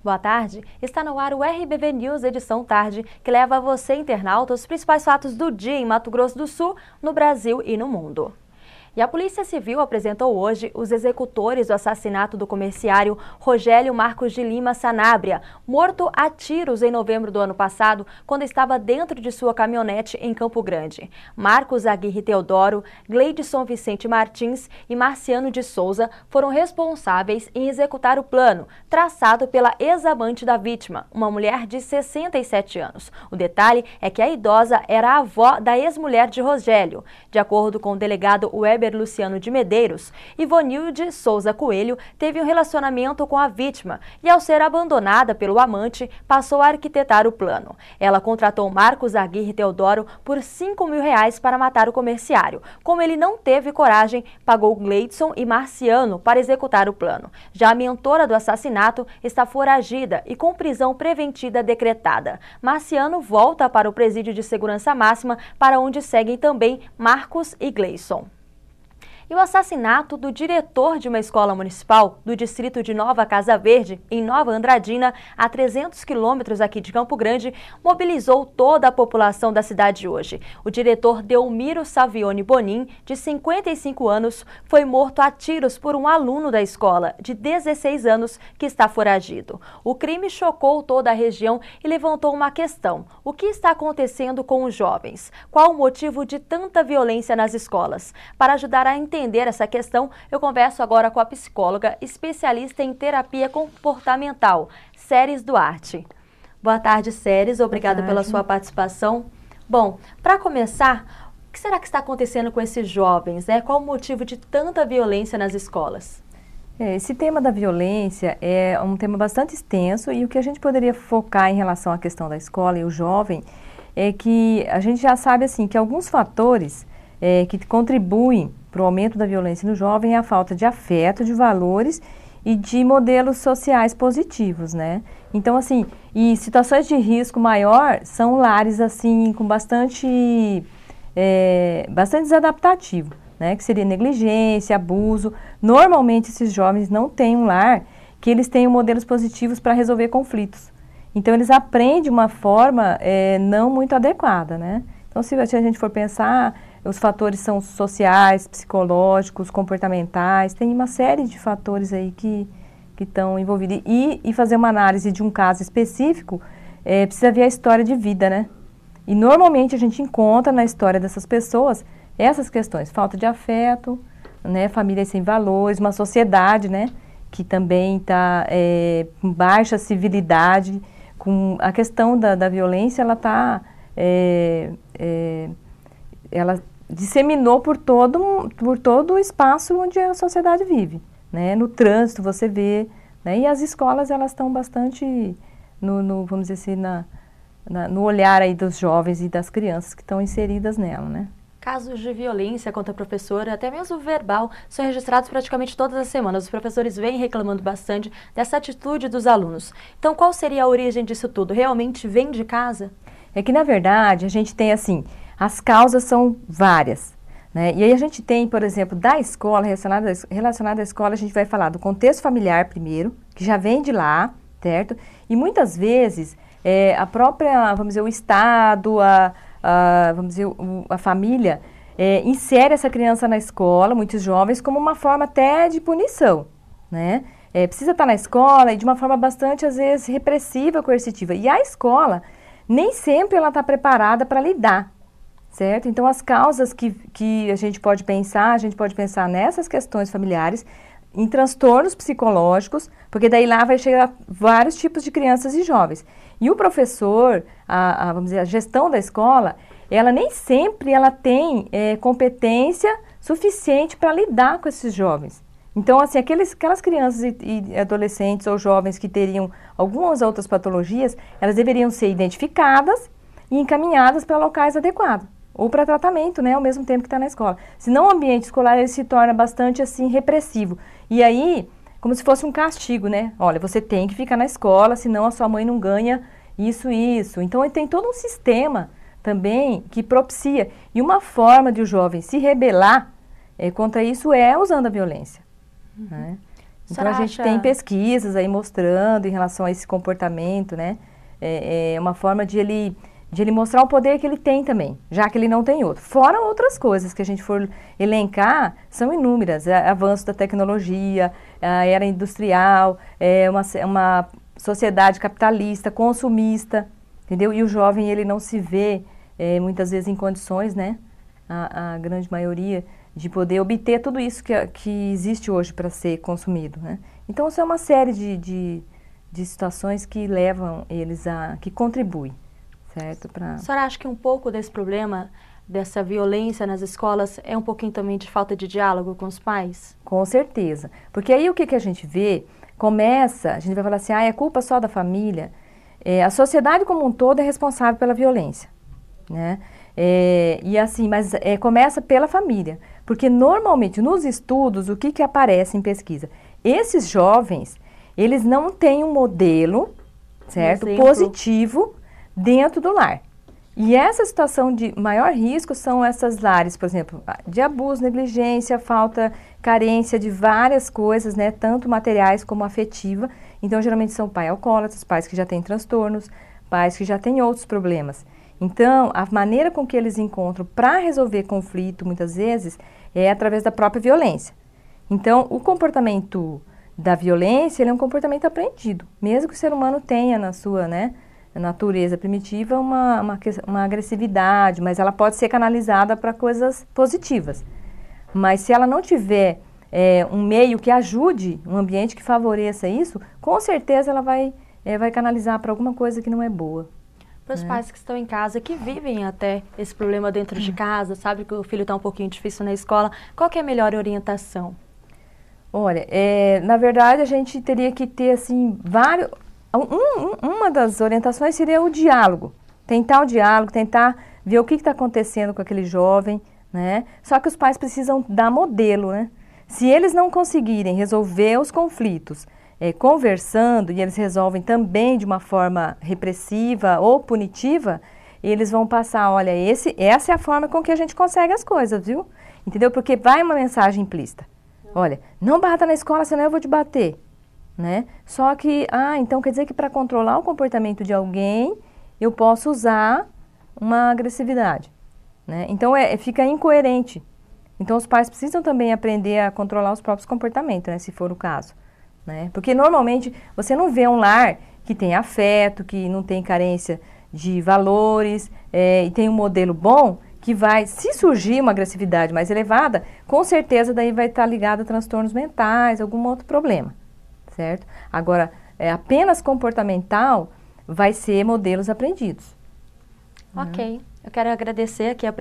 Boa tarde, está no ar o RBV News edição tarde, que leva a você, internauta, os principais fatos do dia em Mato Grosso do Sul, no Brasil e no mundo. E a Polícia Civil apresentou hoje os executores do assassinato do comerciário Rogélio Marcos de Lima Sanabria, morto a tiros em novembro do ano passado, quando estava dentro de sua caminhonete em Campo Grande. Marcos Aguirre Teodoro, Gleidson Vicente Martins e Marciano de Souza foram responsáveis em executar o plano, traçado pela ex-amante da vítima, uma mulher de 67 anos. O detalhe é que a idosa era a avó da ex-mulher de Rogélio. De acordo com o delegado Weber Luciano de Medeiros, Ivonilde Souza Coelho teve um relacionamento com a vítima e, ao ser abandonada pelo amante, passou a arquitetar o plano. Ela contratou Marcos Aguirre Teodoro por R$5.000 para matar o comerciário. Como ele não teve coragem, pagou Gleidson e Marciano para executar o plano. Já a mentora do assassinato está foragida e com prisão preventiva decretada. Marciano volta para o presídio de segurança máxima, para onde seguem também Marcos e Gleidson. E o assassinato do diretor de uma escola municipal do distrito de Nova Casa Verde, em Nova Andradina, a 300 quilômetros aqui de Campo Grande, mobilizou toda a população da cidade hoje. O diretor Delmiro Savione Bonin, de 55 anos, foi morto a tiros por um aluno da escola, de 16 anos, que está foragido. O crime chocou toda a região e levantou uma questão: o que está acontecendo com os jovens? Qual o motivo de tanta violência nas escolas? Para ajudar a entender essa questão, eu converso agora com a psicóloga especialista em terapia comportamental, Séries Duarte. Boa tarde, Séries. Obrigada pela sua participação. Bom, para começar, o que será que está acontecendo com esses jovens, né? Qual o motivo de tanta violência nas escolas? Esse tema da violência é um tema bastante extenso e o que a gente poderia focar em relação à questão da escola e o jovem é que a gente já sabe assim que alguns fatores que contribuem para o aumento da violência no jovem é a falta de afeto, de valores e de modelos sociais positivos, né? Então, assim, e situações de risco maior são lares, assim, com bastante desadaptativo, né? Que seria negligência, abuso. Normalmente, esses jovens não têm um lar que eles tenham modelos positivos para resolver conflitos. Então, eles aprendem de uma forma não muito adequada, né? Então, se a gente for pensar, os fatores são sociais, psicológicos, comportamentais, tem uma série de fatores aí que estão envolvidos. E fazer uma análise de um caso específico, precisa ver a história de vida, né? E normalmente a gente encontra na história dessas pessoas essas questões, falta de afeto, né? Famílias sem valores, uma sociedade, né? Que também está com baixa civilidade, com a questão da violência, ela está... ela disseminou por todo o espaço onde a sociedade vive, né? No trânsito você vê, né? E as escolas elas estão bastante vamos dizer assim, no olhar aí dos jovens e das crianças que estão inseridas nela, né? Casos de violência contra a professora, até mesmo verbal, são registrados praticamente todas as semanas. Os professores vêm reclamando bastante dessa atitude dos alunos. Então, qual seria a origem disso tudo? Realmente vem de casa? É que, na verdade, a gente tem assim, as causas são várias, né? E aí a gente tem, por exemplo, da escola, relacionada à escola, a gente vai falar do contexto familiar primeiro, que já vem de lá, certo? E muitas vezes a própria, vamos dizer, o Estado, vamos dizer, a família insere essa criança na escola, muitos jovens, como uma forma até de punição, né? Precisa estar na escola e de uma forma bastante, às vezes, repressiva, coercitiva. E a escola, nem sempre ela está preparada para lidar, certo? Então, as causas que a gente pode pensar nessas questões familiares, em transtornos psicológicos, porque daí lá vai chegar vários tipos de crianças e jovens. E o professor, vamos dizer, a gestão da escola, ela nem sempre ela tem competência suficiente para lidar com esses jovens. Então, assim, aquelas crianças e adolescentes ou jovens que teriam algumas outras patologias, elas deveriam ser identificadas e encaminhadas para locais adequados, ou para tratamento, né, ao mesmo tempo que está na escola. Senão o ambiente escolar ele se torna bastante, assim, repressivo. E aí, como se fosse um castigo, né? Olha, você tem que ficar na escola, senão a sua mãe não ganha isso. Então, tem todo um sistema também que propicia. E uma forma de o jovem se rebelar contra isso é usando a violência. Né? Então, a gente tem pesquisas aí mostrando em relação a esse comportamento, né? É uma forma de ele mostrar o poder que ele tem também, já que ele não tem outro. Fora outras coisas que a gente for elencar, são inúmeras. Avanço da tecnologia, a era industrial, uma sociedade capitalista, consumista, entendeu? E o jovem, ele não se vê, muitas vezes, em condições, né? A grande maioria, de poder obter tudo isso que existe hoje para ser consumido, né? Então, isso é uma série de situações que levam eles que contribuem, certo? A senhora acha que um pouco desse problema, dessa violência nas escolas, é um pouquinho também de falta de diálogo com os pais? Com certeza. Porque aí o que a gente vê, a gente vai falar assim, é culpa só da família. A sociedade como um todo é responsável pela violência, né? E assim, mas começa pela família. Porque normalmente nos estudos, o que aparece em pesquisa? Esses jovens, eles não têm um modelo, certo? Positivo dentro do lar. E essa situação de maior risco são essas lares, por exemplo, de abuso, negligência, falta, carência de várias coisas, né? Tanto materiais como afetiva. Então, geralmente são pais alcoólatras, pais que já têm transtornos, pais que já têm outros problemas. Então, a maneira com que eles encontram para resolver conflito, muitas vezes, é através da própria violência. Então, o comportamento da violência, ele é um comportamento aprendido. Mesmo que o ser humano tenha na sua, né, natureza primitiva uma agressividade, mas ela pode ser canalizada para coisas positivas. Mas se ela não tiver um meio que ajude, um ambiente que favoreça isso, com certeza ela vai canalizar para alguma coisa que não é boa. Para os pais que estão em casa, que vivem até esse problema dentro de casa, sabe que o filho está um pouquinho difícil na escola, qual que é a melhor orientação? Olha, na verdade a gente teria que ter assim vários... Uma das orientações seria o diálogo. Tentar o diálogo, tentar ver o que está acontecendo com aquele jovem, né? Só que os pais precisam dar modelo, né? Se eles não conseguirem resolver os conflitos conversando, e eles resolvem também de uma forma repressiva ou punitiva, eles vão passar, olha, essa é a forma com que a gente consegue as coisas, viu? Entendeu? Porque vai uma mensagem implícita. Olha, não bata na escola, senão eu vou te bater. Né? Só que, então quer dizer que para controlar o comportamento de alguém, eu posso usar uma agressividade, né? Então, fica incoerente. Então, os pais precisam também aprender a controlar os próprios comportamentos, né? Se for o caso, né? Porque, normalmente, você não vê um lar que tem afeto, que não tem carência de valores, e tem um modelo bom, que vai, se surgir uma agressividade mais elevada, com certeza daí vai estar ligado a transtornos mentais, algum outro problema. Certo? Agora, apenas comportamental vai ser modelos aprendidos. Ok. Eu quero agradecer aqui a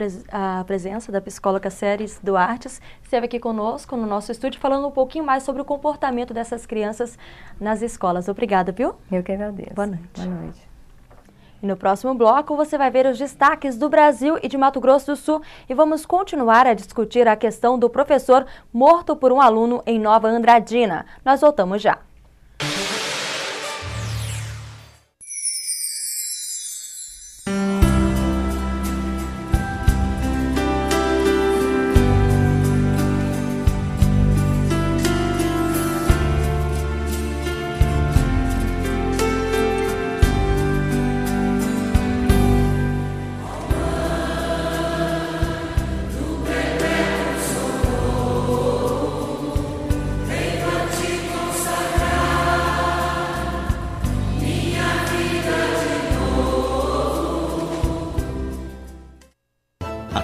presença da psicóloga Ceres Duartes, que esteve aqui conosco no nosso estúdio, falando um pouquinho mais sobre o comportamento dessas crianças nas escolas. Obrigada, viu? Eu que agradeço. Boa noite. Boa noite. E no próximo bloco você vai ver os destaques do Brasil e de Mato Grosso do Sul e vamos continuar a discutir a questão do professor morto por um aluno em Nova Andradina. Nós voltamos já.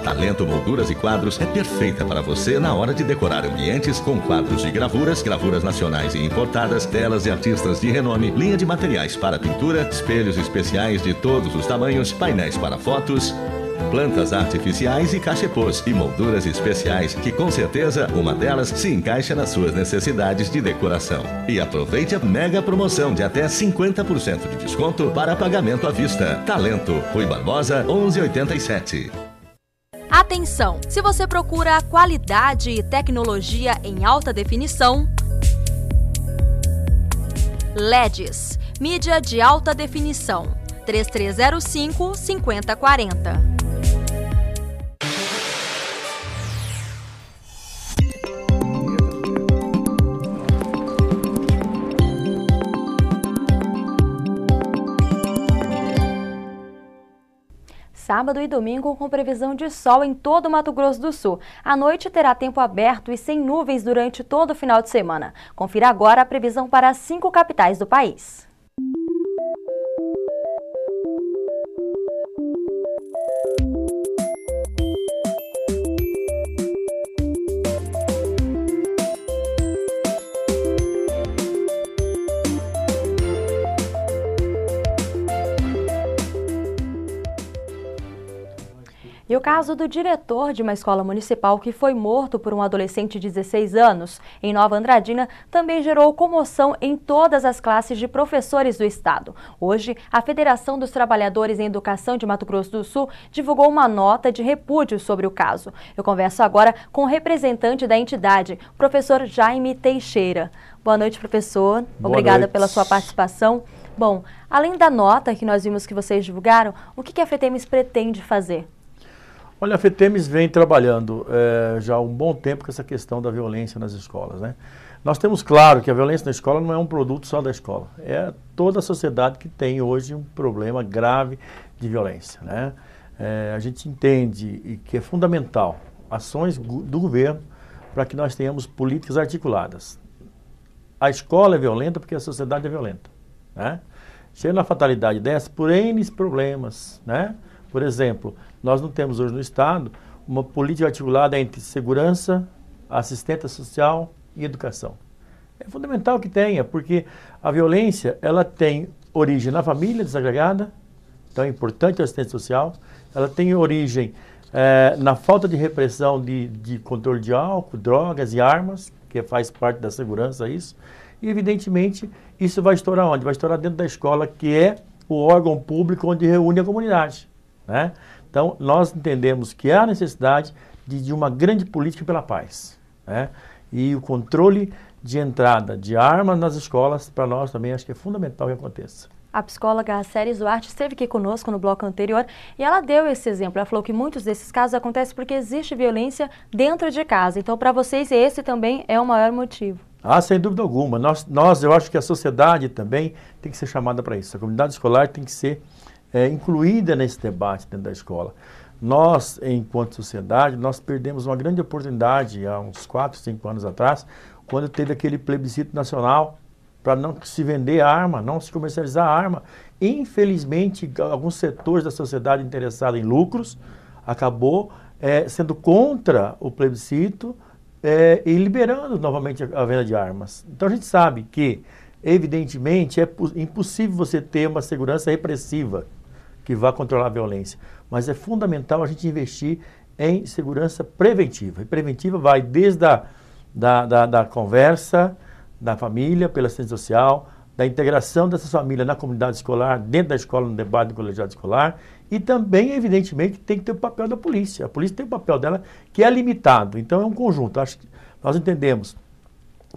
Talento Molduras e Quadros é perfeita para você na hora de decorar ambientes com quadros de gravuras, gravuras nacionais e importadas, telas e artistas de renome, linha de materiais para pintura, espelhos especiais de todos os tamanhos, painéis para fotos, plantas artificiais e cachepôs e molduras especiais que com certeza uma delas se encaixa nas suas necessidades de decoração. E aproveite a mega promoção de até 50% de desconto para pagamento à vista. Talento, Rui Barbosa, 1187. Atenção! Se você procura qualidade e tecnologia em alta definição, LEDs, mídia de alta definição, 3305-5040. sábado e domingo com previsão de sol em todo o Mato Grosso do Sul. À noite terá tempo aberto e sem nuvens durante todo o final de semana. Confira agora a previsão para as 5 capitais do país. E o caso do diretor de uma escola municipal que foi morto por um adolescente de 16 anos em Nova Andradina também gerou comoção em todas as classes de professores do estado. Hoje, a Federação dos Trabalhadores em Educação de Mato Grosso do Sul divulgou uma nota de repúdio sobre o caso. Eu converso agora com o representante da entidade, o professor Jaime Teixeira. Boa noite, professor. Obrigada pela sua participação. Bom, além da nota que nós vimos que vocês divulgaram, o que a FETEMES pretende fazer? Olha, a FETEMES vem trabalhando já há um bom tempo com essa questão da violência nas escolas, né? Nós temos claro que a violência na escola não é um produto só da escola. É toda a sociedade que tem hoje um problema grave de violência, né? A gente entende que é fundamental ações do governo para que nós tenhamos políticas articuladas. A escola é violenta porque a sociedade é violenta, né? Chega na fatalidade dessa por N problemas, né? Por exemplo, nós não temos hoje no Estado uma política articulada entre segurança, assistência social e educação. É fundamental que tenha, porque a violência ela tem origem na família desagregada, então é importante a assistência social, ela tem origem na falta de repressão de controle de álcool, drogas e armas, que faz parte da segurança isso, e evidentemente isso vai estourar onde? Vai estourar dentro da escola, que é o órgão público onde reúne a comunidade, né? Então, nós entendemos que há necessidade de uma grande política pela paz, né? E o controle de entrada de armas nas escolas, para nós também, acho que é fundamental que aconteça. A psicóloga Ceres Duarte esteve aqui conosco no bloco anterior e ela deu esse exemplo. Ela falou que muitos desses casos acontecem porque existe violência dentro de casa. Então, para vocês, esse também é o maior motivo. Ah, sem dúvida alguma. Eu acho que a sociedade também tem que ser chamada para isso. A comunidade escolar tem que ser incluída nesse debate dentro da escola. Nós, enquanto sociedade, nós perdemos uma grande oportunidade há uns 4, 5 anos atrás, quando teve aquele plebiscito nacional para não se vender arma, não se comercializar arma. Infelizmente, alguns setores da sociedade interessados em lucros acabou sendo contra o plebiscito e liberando novamente a venda de armas. Então a gente sabe que, evidentemente, é impossível você ter uma segurança repressiva que vá controlar a violência, mas é fundamental a gente investir em segurança preventiva. E preventiva vai desde da conversa, da família, pela assistência social, da integração dessa família na comunidade escolar, dentro da escola, no debate do colegiado escolar, e também, evidentemente, tem que ter o papel da polícia. A polícia tem o papel dela, que é limitado. Então, é um conjunto. Acho que nós entendemos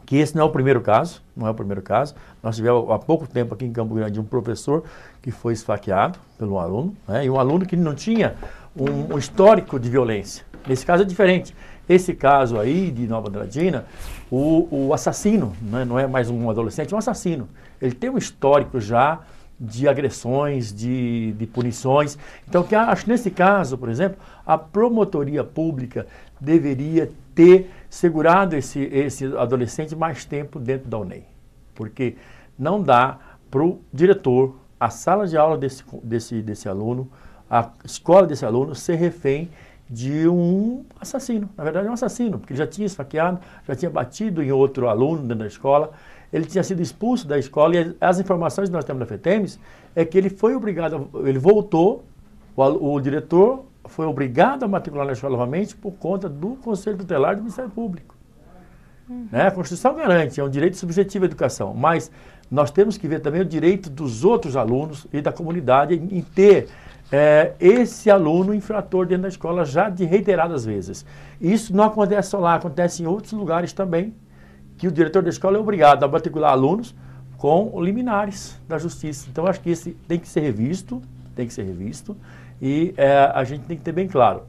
que esse não é o primeiro caso, não é o primeiro caso. Nós tivemos há pouco tempo aqui em Campo Grande um professor que foi esfaqueado pelo aluno, né? E um aluno que não tinha um histórico de violência. Nesse caso é diferente. Esse caso aí de Nova Andradina, o assassino, né? Não é mais um adolescente, é um assassino. Ele tem um histórico já de agressões, de punições. Então, acho que nesse caso, por exemplo, a promotoria pública deveria ter segurado esse adolescente mais tempo dentro da UNEI. Porque não dá para o diretor, a sala de aula desse aluno, a escola desse aluno ser refém de um assassino. Na verdade, é um assassino, porque ele já tinha esfaqueado, já tinha batido em outro aluno dentro da escola, ele tinha sido expulso da escola e as informações que nós temos da FETEMES é que ele foi obrigado, ele voltou, o diretor foi obrigado a matricular na escola novamente por conta do Conselho Tutelar do Ministério Público. Né? A Constituição garante, é um direito subjetivo à educação, mas nós temos que ver também o direito dos outros alunos e da comunidade em ter esse aluno infrator dentro da escola já de reiteradas vezes. Isso não acontece só lá, acontece em outros lugares também, que o diretor da escola é obrigado a matricular alunos com liminares da justiça. Então, acho que esse tem que ser revisto, e a gente tem que ter bem claro,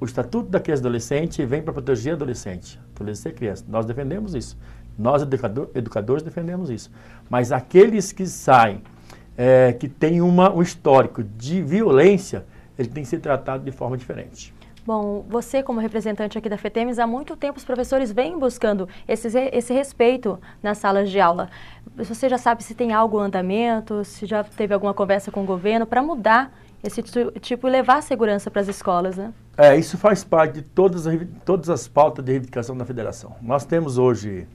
o Estatuto da Criança e Adolescente vem para proteger a adolescente e criança. Nós defendemos isso. Nós, educadores, defendemos isso. Mas aqueles que saem, que têm um histórico de violência, ele tem que ser tratado de forma diferente. Bom, você como representante aqui da FETEMES, há muito tempo os professores vêm buscando esse respeito nas salas de aula. Você já sabe se tem algo em andamento, se já teve alguma conversa com o governo para mudar esse tipo e levar a segurança para as escolas, né? Isso faz parte de todas as pautas de reivindicação da federação. Nós temos hoje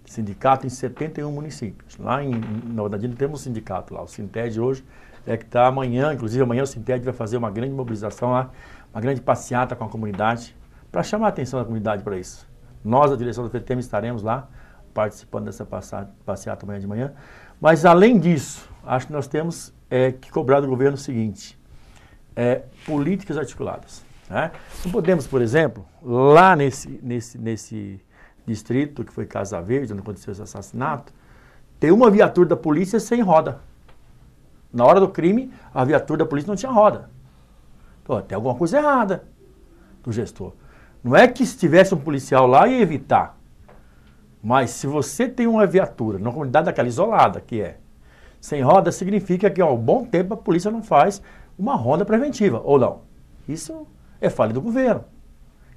sindicato em 71 municípios. Lá em Nordadina temos um sindicato lá, o Sintede hoje que está amanhã, inclusive amanhã o Sintede vai fazer uma grande mobilização lá, uma grande passeata com a comunidade, para chamar a atenção da comunidade para isso. Nós, a direção da FETEMES, estaremos lá participando dessa passeata amanhã de manhã. Mas, além disso, acho que nós temos que cobrar do governo o seguinte, políticas articuladas. Né? Não podemos, por exemplo, lá nesse distrito, que foi Casa Verde, onde aconteceu esse assassinato, ter uma viatura da polícia sem roda. Na hora do crime, a viatura da polícia não tinha roda. Então, tem alguma coisa errada do gestor. Não é que se tivesse um policial lá ia evitar. Mas se você tem uma viatura numa comunidade daquela isolada, que sem roda, significa que ao bom tempo a polícia não faz uma ronda preventiva, ou não. Isso é falha do governo.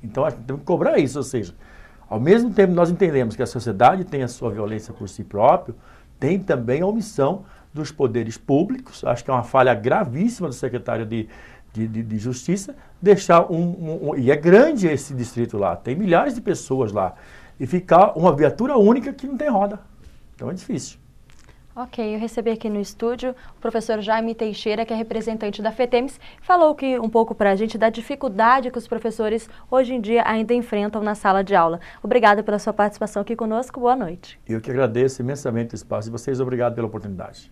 Então, acho que temos que cobrar isso, ou seja, ao mesmo tempo nós entendemos que a sociedade tem a sua violência por si próprio, tem também a omissão dos poderes públicos, acho que é uma falha gravíssima do secretário de Justiça, deixar e é grande esse distrito lá, tem milhares de pessoas lá, e ficar uma viatura única que não tem roda. Então é difícil. Ok, eu recebi aqui no estúdio o professor Jaime Teixeira, que é representante da FETEMES, falou um pouco para a gente da dificuldade que os professores hoje em dia ainda enfrentam na sala de aula. Obrigada pela sua participação aqui conosco, boa noite. Eu que agradeço imensamente o espaço de vocês, obrigado pela oportunidade.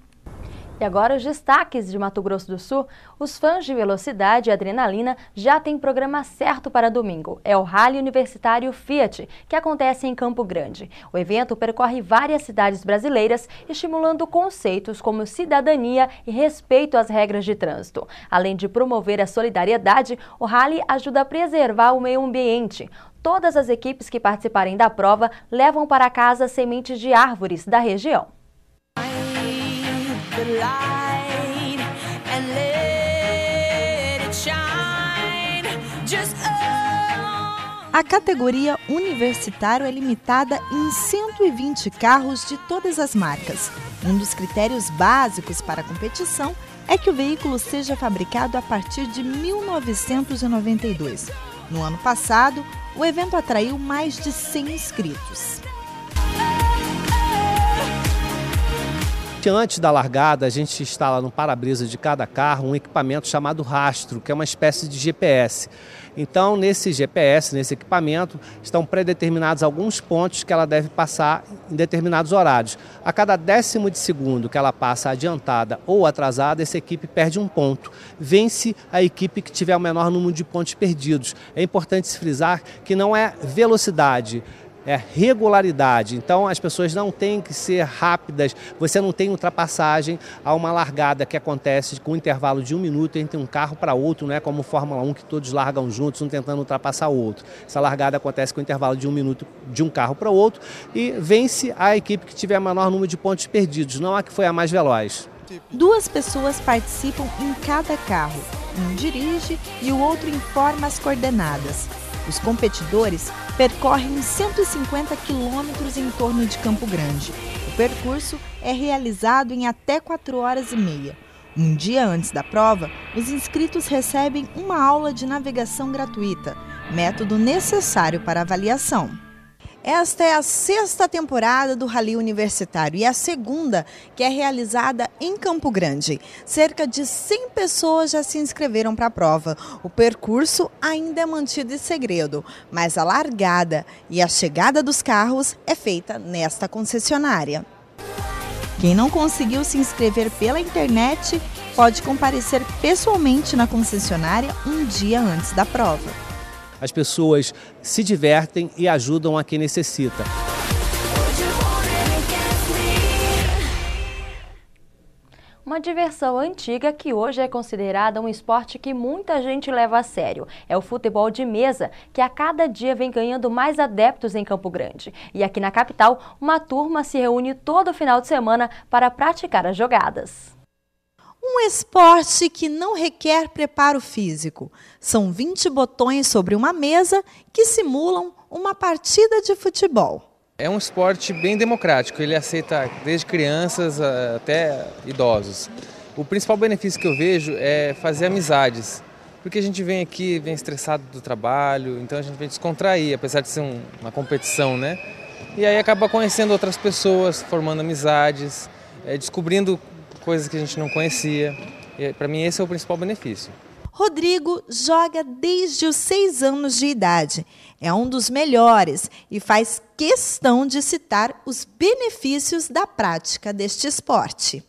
E agora os destaques de Mato Grosso do Sul. Os fãs de velocidade e adrenalina já têm programa certo para domingo. É o Rally Universitário Fiat, que acontece em Campo Grande. O evento percorre várias cidades brasileiras, estimulando conceitos como cidadania e respeito às regras de trânsito. Além de promover a solidariedade, o rally ajuda a preservar o meio ambiente. Todas as equipes que participarem da prova levam para casa sementes de árvores da região. A categoria universitário é limitada em 120 carros de todas as marcas. Um dos critérios básicos para a competição é que o veículo seja fabricado a partir de 1992. No ano passado, o evento atraiu mais de 100 inscritos. Antes da largada, a gente instala no para-brisa de cada carro um equipamento chamado rastro, que é uma espécie de GPS. Então, nesse GPS, nesse equipamento, estão predeterminados alguns pontos que ela deve passar em determinados horários. A cada 10º de segundo que ela passa adiantada ou atrasada, essa equipe perde um ponto. Vence a equipe que tiver o menor número de pontos perdidos. É importante se frisar que não é velocidade, é regularidade. Então as pessoas não têm que ser rápidas, você não tem ultrapassagem a uma largada que acontece com um intervalo de 1 minuto entre um carro para outro, não é como Fórmula 1 que todos largam juntos, um tentando ultrapassar o outro. Essa largada acontece com um intervalo de 1 minuto de um carro para o outro e vence a equipe que tiver o menor número de pontos perdidos, não a que foi a mais veloz. 2 pessoas participam em cada carro, um dirige e o outro informa as coordenadas. Os competidores percorrem 150 quilômetros em torno de Campo Grande. O percurso é realizado em até 4 horas e meia. Um dia antes da prova, os inscritos recebem uma aula de navegação gratuita, método necessário para avaliação. Esta é a 6ª temporada do Rally Universitário e a 2ª que é realizada em Campo Grande. Cerca de 100 pessoas já se inscreveram para a prova. O percurso ainda é mantido em segredo, mas a largada e a chegada dos carros é feita nesta concessionária. Quem não conseguiu se inscrever pela internet pode comparecer pessoalmente na concessionária um dia antes da prova. As pessoas se divertem e ajudam a quem necessita. Uma diversão antiga que hoje é considerada um esporte que muita gente leva a sério. É o futebol de mesa, que a cada dia vem ganhando mais adeptos em Campo Grande. E aqui na capital, uma turma se reúne todo final de semana para praticar as jogadas. Um esporte que não requer preparo físico. São 20 botões sobre uma mesa que simulam uma partida de futebol. É um esporte bem democrático, ele aceita desde crianças até idosos. O principal benefício que eu vejo é fazer amizades, porque a gente vem aqui, vem estressado do trabalho, então a gente vem descontrair, apesar de ser uma competição, né? E aí acaba conhecendo outras pessoas, formando amizades, descobrindo coisas que a gente não conhecia. Para mim esse é o principal benefício. Rodrigo joga desde os 6 anos de idade. É um dos melhores e faz questão de citar os benefícios da prática deste esporte.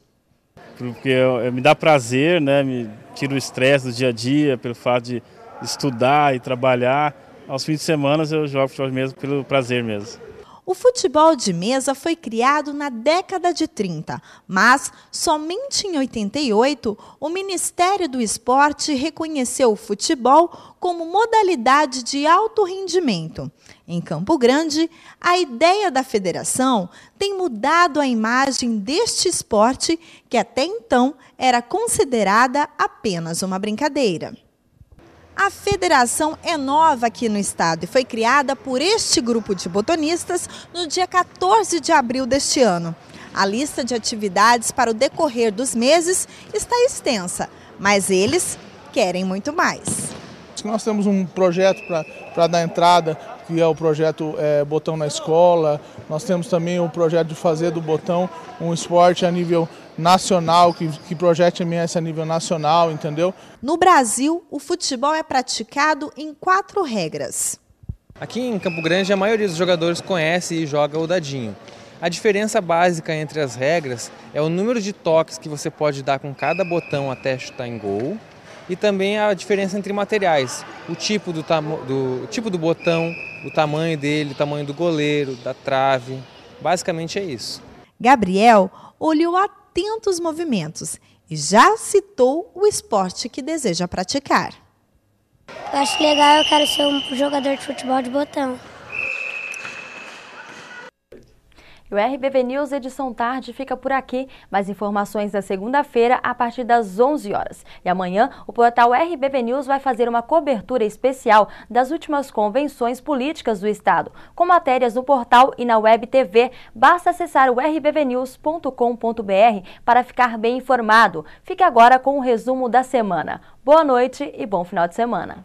Porque me dá prazer, né? Me tira o estresse do dia a dia, pelo fato de estudar e trabalhar. Aos fins de semana eu jogo futebol mesmo pelo prazer mesmo. O futebol de mesa foi criado na década de 30, mas somente em 88 o Ministério do Esporte reconheceu o futebol como modalidade de alto rendimento. Em Campo Grande, a ideia da federação tem mudado a imagem deste esporte, que até então era considerada apenas uma brincadeira. A federação é nova aqui no estado e foi criada por este grupo de botonistas no dia 14 de abril deste ano. A lista de atividades para o decorrer dos meses está extensa, mas eles querem muito mais. Nós temos um projeto para dar entrada, que é o projeto Botão na Escola. Nós temos também o projeto de fazer do botão um esporte a nível nacional, que projete a MS a nível nacional, entendeu? No Brasil, o futebol é praticado em 4 regras. Aqui em Campo Grande, a maioria dos jogadores conhece e joga o dadinho. A diferença básica entre as regras é o número de toques que você pode dar com cada botão até chutar em gol e também a diferença entre materiais, o tipo do botão, o tamanho dele, o tamanho do goleiro, da trave. Basicamente é isso. Gabriel olhou atento os movimentos e já citou o esporte que deseja praticar. Eu acho legal, eu quero ser um jogador de futebol de botão. O RBV News Edição Tarde fica por aqui. Mais informações na segunda-feira a partir das 11 horas. E amanhã o portal RBV News vai fazer uma cobertura especial das últimas convenções políticas do estado, com matérias no portal e na web TV. Basta acessar o rbvnews.com.br para ficar bem informado. Fique agora com o resumo da semana. Boa noite e bom final de semana.